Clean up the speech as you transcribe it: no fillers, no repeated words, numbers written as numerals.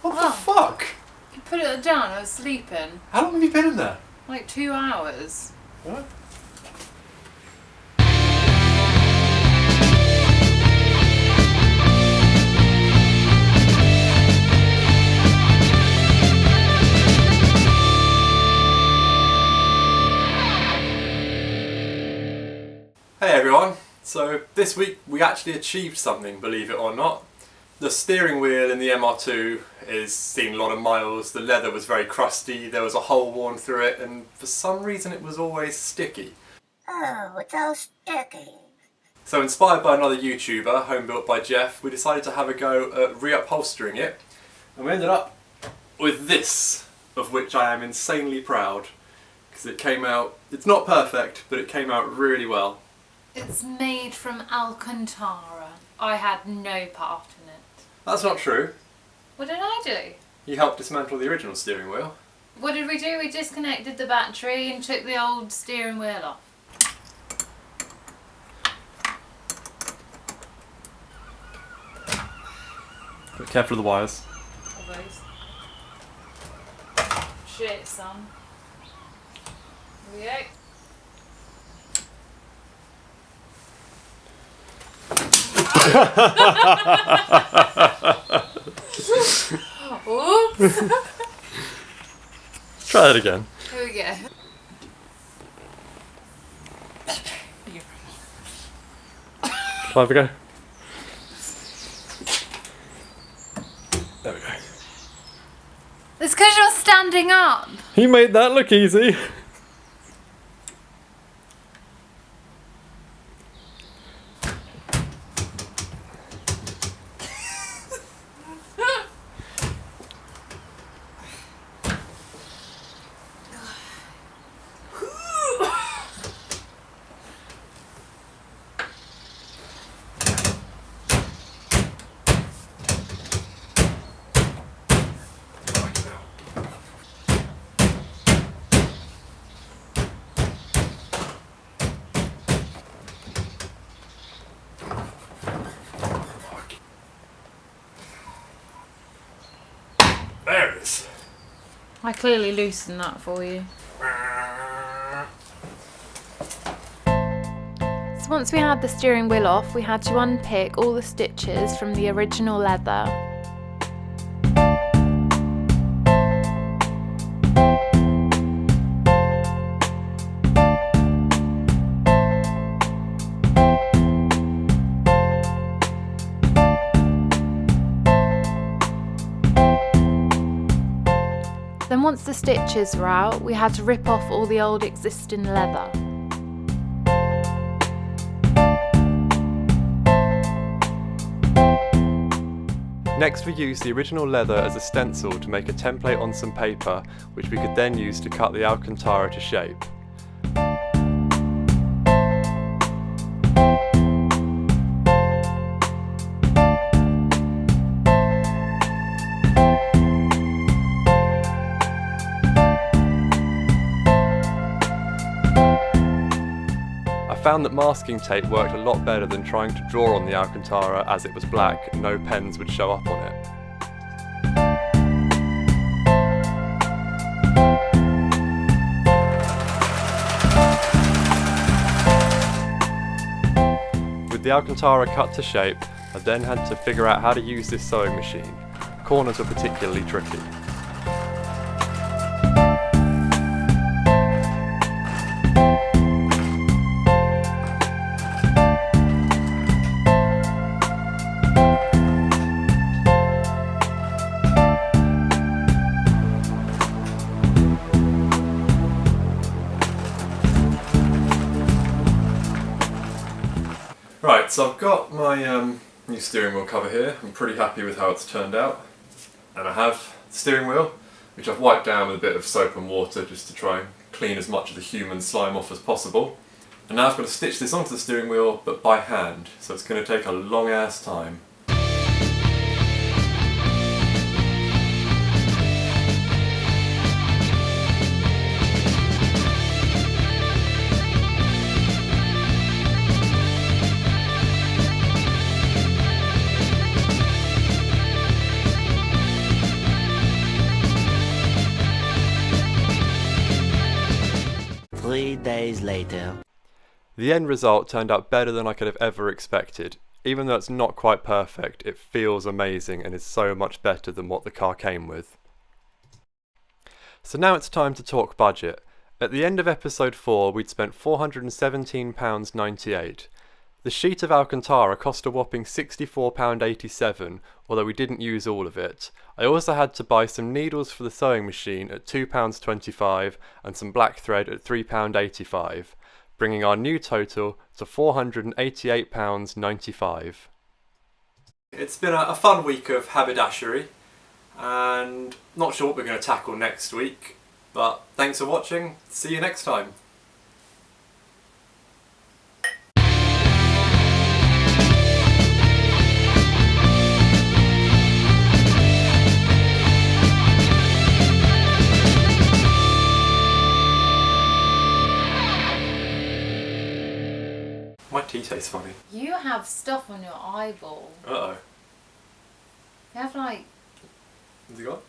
What the fuck? You put it down, I was sleeping. How long have you been in there? Like 2 hours. What? Hey everyone, so this week we actually achieved something, believe it or not. The steering wheel in the MR2 is seen a lot of miles, the leather was very crusty, there was a hole worn through it, and for some reason it was always sticky. Oh, it's all sticky. So inspired by another YouTuber, home built by Jeff, we decided to have a go at reupholstering it, and we ended up with this, of which I am insanely proud, because it came out, it's not perfect, but it came out really well. It's made from Alcantara. I had no part in it. That's not true. What did I do? You helped dismantle the original steering wheel. What did we do? We disconnected the battery and took the old steering wheel off. Be careful of the wires. Always. Shit, son. Here we go. Oops. Try that again. Here we go. Shall I have a go? There we go. It's because you're standing up. He made that look easy. There it is. I clearly loosened that for you. So once we had the steering wheel off, we had to unpick all the stitches from the original leather. Then once the stitches were out, we had to rip off all the old existing leather. Next we used the original leather as a stencil to make a template on some paper, which we could then use to cut the Alcantara to shape. I found that masking tape worked a lot better than trying to draw on the Alcantara as it was black and no pens would show up on it. With the Alcantara cut to shape, I then had to figure out how to use this sewing machine. Corners were particularly tricky. Right, so I've got my new steering wheel cover here. I'm pretty happy with how it's turned out. And I have the steering wheel, which I've wiped down with a bit of soap and water just to try and clean as much of the human slime off as possible. And now I've got to stitch this onto the steering wheel, but by hand, so it's going to take a long ass time. days later. The end result turned out better than I could have ever expected. Even though it's not quite perfect, it feels amazing and is so much better than what the car came with. So now it's time to talk budget. At the end of episode 4 we'd spent £417.98. The sheet of Alcantara cost a whopping £64.87, although we didn't use all of it. I also had to buy some needles for the sewing machine at £2.25 and some black thread at £3.85, bringing our new total to £488.95. It's been a fun week of haberdashery, and not sure what we're going to tackle next week, but thanks for watching, see you next time. My tea tastes funny. You have stuff on your eyeball. Uh-oh. You have like... Has he got?